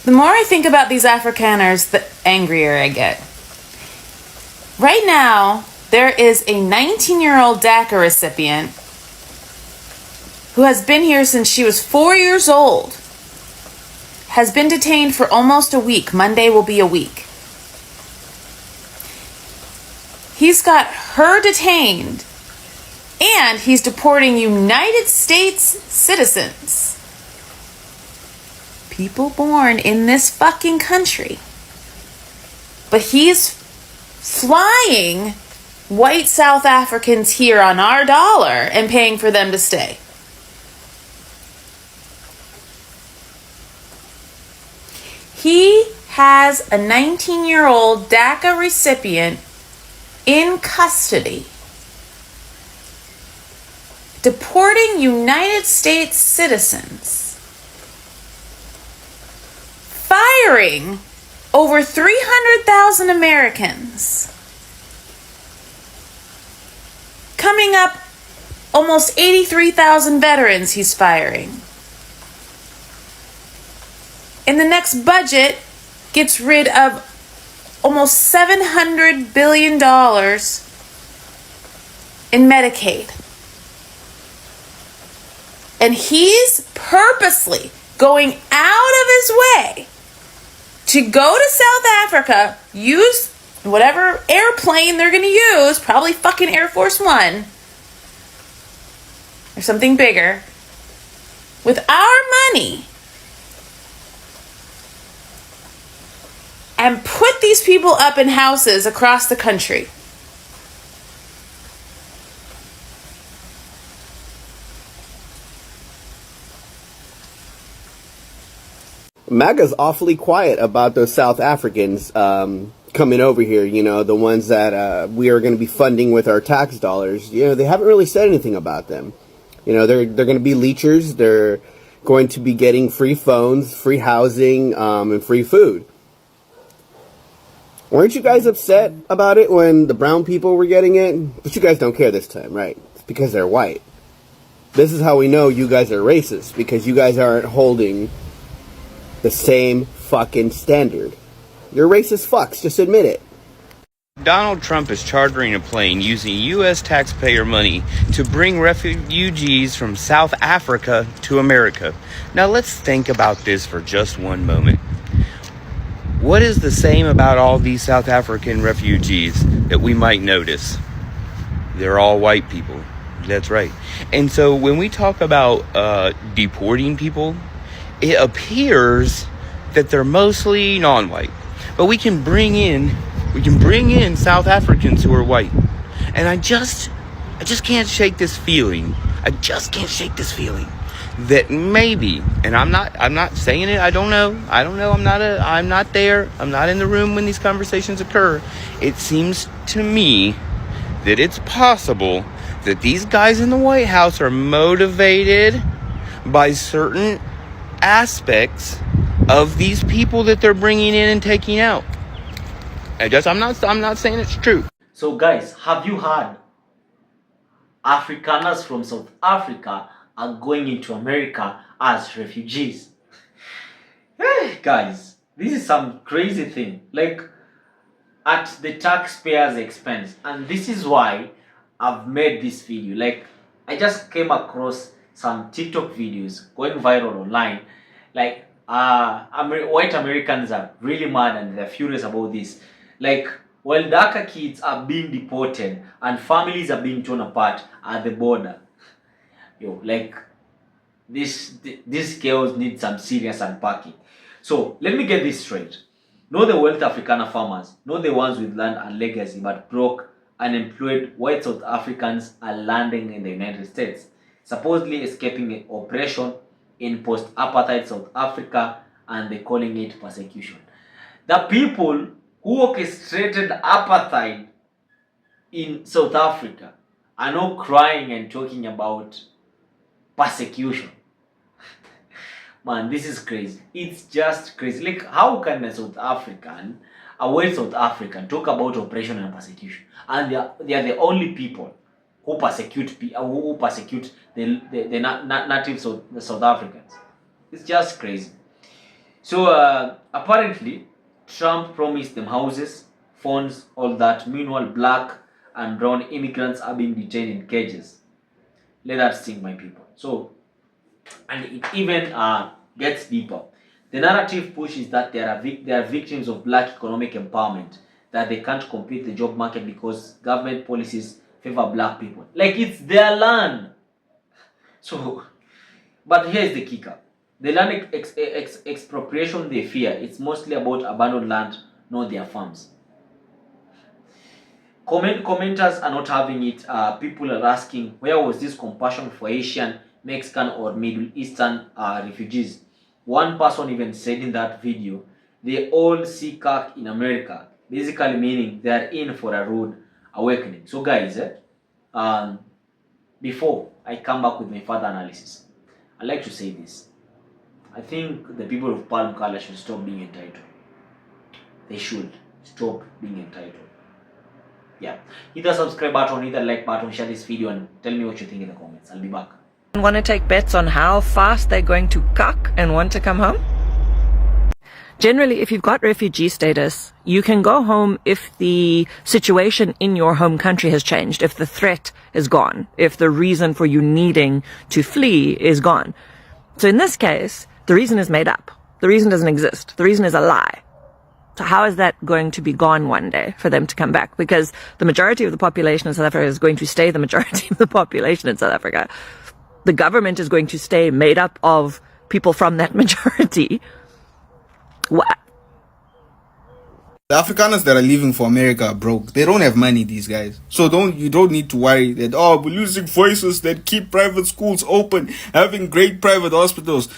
The more I think about these Afrikaners, the angrier I get. Right now, there is a 19-year-old DACA recipient who has been here since she was 4 years old, has been detained for almost a week. Monday will be a week. He's got her detained, and he's deporting United States citizens. People born in this fucking country. But he's flying white South Africans here on our dollar and paying for them to stay. He has a 19-year-old DACA recipient in custody, deporting United States citizens, firing over 300,000 Americans, coming up almost 83,000 veterans he's firing. In the next budget, gets rid of almost $700 billion in Medicaid. And he's purposely going out of his way to go to South Africa, use whatever airplane they're going to use, probably fucking Air Force One or something bigger, with our money, and put these people up in houses across the country. MAGA's awfully quiet about those South Africans coming over here, you know, the ones that we are going to be funding with our tax dollars. You know, they haven't really said anything about them. You know, they're going to be leechers. They're going to be getting free phones, free housing, and free food. Weren't you guys upset about it when the brown people were getting it? But you guys don't care this time, right? It's because they're white. This is how we know you guys are racist, because you guys aren't holding the same fucking standard. You're racist fucks, just admit it. Donald Trump is chartering a plane using U.S. taxpayer money to bring refugees from South Africa to America. Now let's think about this for just one moment. What is the same about all these South African refugees that we might notice? They're all white people. That's right. And so when we talk about deporting people, it appears that they're mostly non-white. But we can bring in South Africans who are white. And I just can't shake this feeling. I just can't shake this feeling that maybe, and I'm not saying it, I don't know, I'm not there, I'm not in the room when these conversations occur. It seems to me that it's possible that these guys in the White House are motivated by certain aspects of these people that they're bringing in and taking out. I'm not saying it's true. So guys, have you heard? Afrikaners from South Africa are going into America as refugees. Hey guys, this is some crazy thing, like at the taxpayer's expense. And this is why I've made this video. Like, I just came across some TikTok videos going viral online. Like, white Americans are really mad and they're furious about this. Like, while DACA kids are being deported and families are being torn apart at the border, yo, like, this chaos needs some serious unpacking. So let me get this straight. Not the wealthy Afrikaner farmers, not the ones with land and legacy, but broke, unemployed white South Africans are landing in the United States, supposedly escaping oppression in post-apartheid South Africa, and they're calling it persecution. The people who orchestrated apartheid in South Africa are now crying and talking about persecution. Man, this is crazy. It's just crazy. Like, how can a white South African, talk about oppression and persecution, and they are the only people who persecute the native South Africans? It's just crazy. So apparently, Trump promised them houses, phones, all that. Meanwhile, black and brown immigrants are being detained in cages. Let that sink, my people. So, and it even gets deeper. The narrative push is that they are victims of black economic empowerment, that they can't compete the job market because government policies favor black people. Like it's their land. So, but here's the kicker. The land expropriation they fear, it's mostly about abandoned land, not their farms. Commenters are not having it. People are asking, where was this compassion for Asian, Mexican, or Middle Eastern refugees? One person even said in that video, they all see CAC in America, basically meaning they are in for a rude awakening. So guys, before I come back with my further analysis, I'd like to say this. I think the people of Palm Color should stop being entitled. They should stop being entitled. Yeah, hit the subscribe button, hit the like button, share this video, and tell me what you think in the comments. I'll be back. Want to take bets on how fast they're going to cuck and want to come home? Generally, if you've got refugee status, you can go home if the situation in your home country has changed, if the threat is gone, if the reason for you needing to flee is gone. So in this case, the reason is made up. The reason doesn't exist. The reason is a lie. So how is that going to be gone one day for them to come back? Because the majority of the population in South Africa is going to stay the majority of the population in South Africa. The government is going to stay made up of people from that majority. What? The Afrikaners that are leaving for America are broke. They don't have money, these guys. So you don't need to worry that, oh, we're losing voices that keep private schools open, having great private hospitals.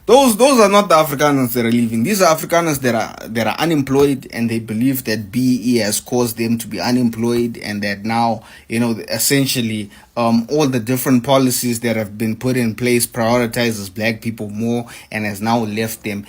Those are not the Afrikaners that are leaving. These are Afrikaners that are unemployed, and they believe that BE has caused them to be unemployed, and that now, essentially, all the different policies that have been put in place prioritizes black people more and has now left them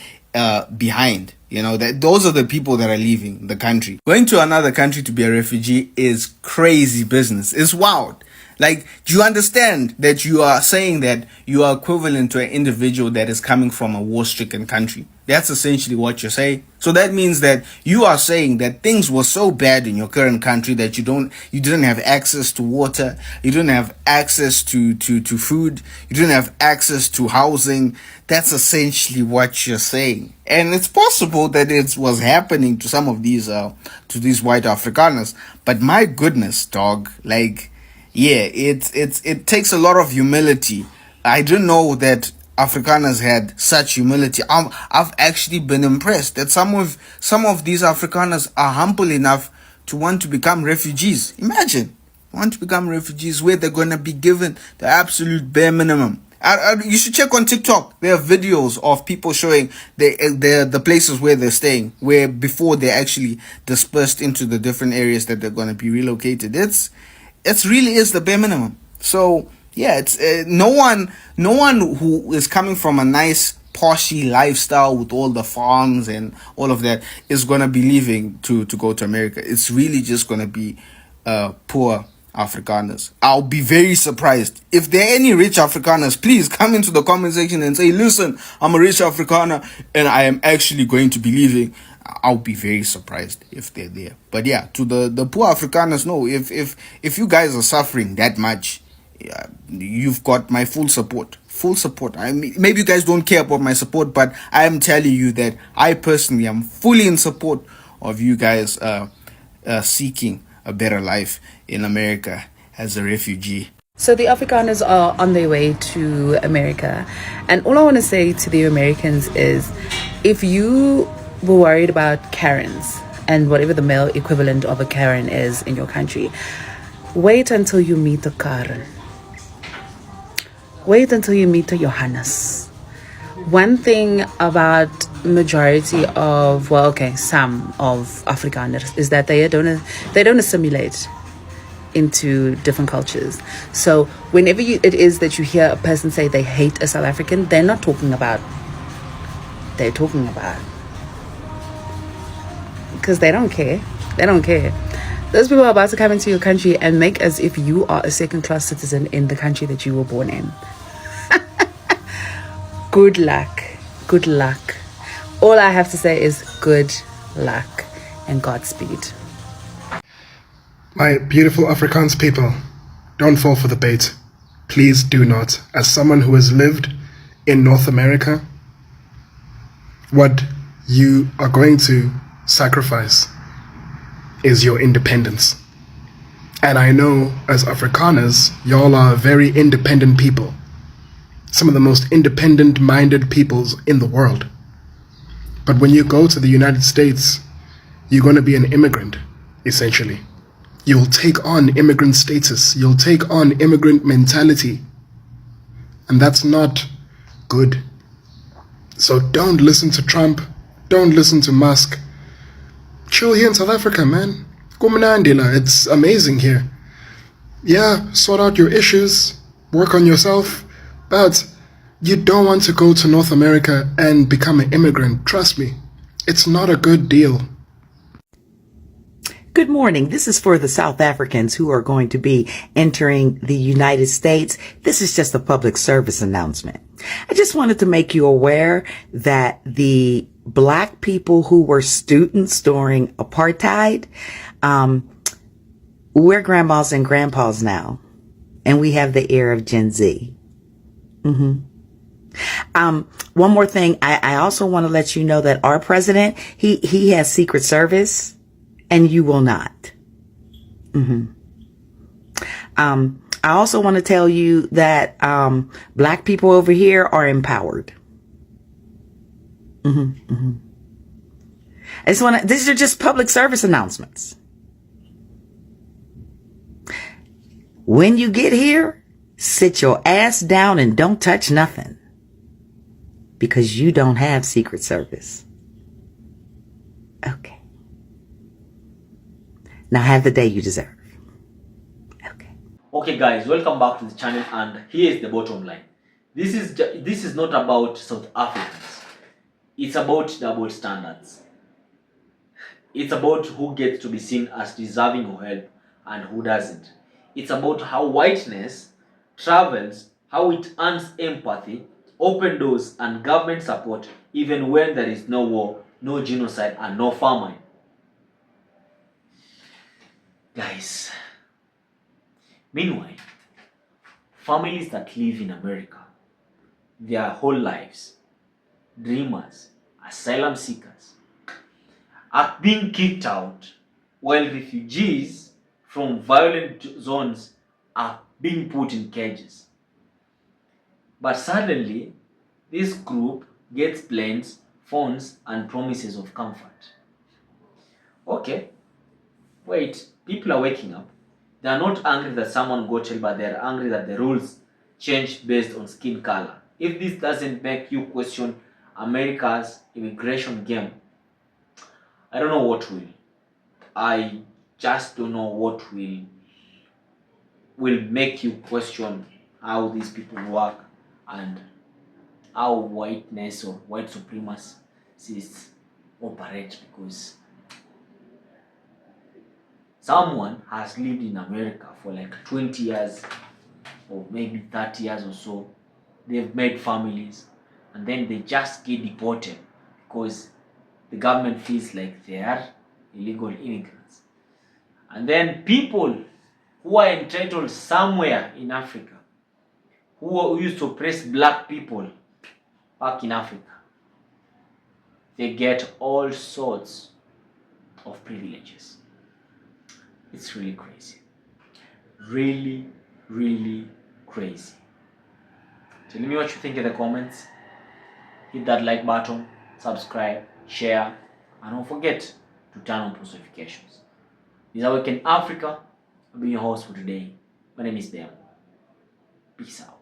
behind. That those are the people that are leaving the country. Going to another country to be a refugee is crazy business. It's wild. Like, do you understand that you are saying that you are equivalent to an individual that is coming from a war-stricken country? That's essentially what you're saying. So that means that you are saying that things were so bad in your current country that you didn't have access to water, you didn't have access to food, you didn't have access to housing. That's essentially what you're saying. And it's possible that it was happening to some of these white Afrikaners. But my goodness, dog, like, yeah, it takes a lot of humility. I didn't know that Afrikaners had such humility. I've actually been impressed that some of these Afrikaners are humble enough to want to become refugees. Imagine, want to become refugees where they're going to be given the absolute bare minimum. You should check on TikTok. There are videos of people showing the places where they're staying, where before they're actually dispersed into the different areas that they're going to be relocated. It really is the bare minimum. So yeah, it's no one who is coming from a nice poshy lifestyle with all the farms and all of that is gonna be leaving to go to America. It's really just gonna be poor Afrikaners. I'll be very surprised if there are any rich Afrikaners. Please come into the comment section and say, listen, I'm a rich Afrikaner and I am actually going to be leaving. I'll be very surprised if they're there. But yeah, to the poor Afrikaners, no, if you guys are suffering that much, yeah, you've got my full support. I mean, maybe you guys don't care about my support, but I am telling you that I personally am fully in support of you guys seeking a better life in America as a refugee. So the Afrikaners are on their way to America. And all I want to say to the Americans is, if you were worried about Karens and whatever the male equivalent of a Karen is in your country, wait until you meet a Karen. Wait until you meet a Johannes. One thing about majority of, some of Afrikaners is that they don't assimilate into different cultures. So whenever it is that you hear a person say they hate a South African, they're talking about because they don't care. Those people are about to come into your country and make as if you are a second-class citizen in the country that you were born in. Good luck. All I have to say is good luck and Godspeed. My beautiful Afrikaans people, don't fall for the bait. Please do not. As someone who has lived in North America, what you are going to sacrifice is your independence. And I know as Afrikaners, y'all are very independent people. Some of the most independent-minded peoples in the world. But when you go to the United States, you're going to be an immigrant, essentially. You'll take on immigrant status. You'll take on immigrant mentality. And that's not good. So don't listen to Trump. Don't listen to Musk. Chill here in South Africa, man. Kumanandila, it's amazing here. Yeah, sort out your issues, work on yourself, but you don't want to go to North America and become an immigrant. Trust me, it's not a good deal. Good morning. This is for the South Africans who are going to be entering the United States. This is just a public service announcement. I just wanted to make you aware that the Black people who were students during apartheid, we're grandmas and grandpas now, and we have the ear of Gen Z. One more thing. I also want to let you know that our president, he has Secret Service. And you will not. I also want to tell you that Black people over here are empowered. These are just public service announcements. When you get here, sit your ass down and don't touch nothing. Because you don't have Secret Service. Okay. Now have the day you deserve. Okay guys, welcome back to the channel, and here is the bottom line. This is not about South Africans. It's about double standards. It's about who gets to be seen as deserving of help and who doesn't. It's about how whiteness travels, how it earns empathy, open doors and government support even when there is no war, no genocide and no famine. Guys, meanwhile, families that live in America, their whole lives, dreamers, asylum seekers, are being kicked out, while refugees from violent zones are being put in cages. But suddenly, this group gets planes, phones, and promises of comfort. Okay, wait. People are waking up. They are not angry that someone got jailed, but they are angry that the rules changed based on skin color. If this doesn't make you question America's immigration game, I don't know what will. I just don't know what will make you question how these people work and how whiteness or white supremacists operate, because someone has lived in America for like 20 years or maybe 30 years or so. They've made families and then they just get deported because the government feels like they are illegal immigrants. And then people who are entitled somewhere in Africa, who used to oppress Black people back in Africa, they get all sorts of privileges. It's really crazy. Really, really crazy. Tell me what you think in the comments. Hit that like button, subscribe, share, and don't forget to turn on post notifications. This is Awaken Africa. I'll be your host for today. My name is Dem. Peace out.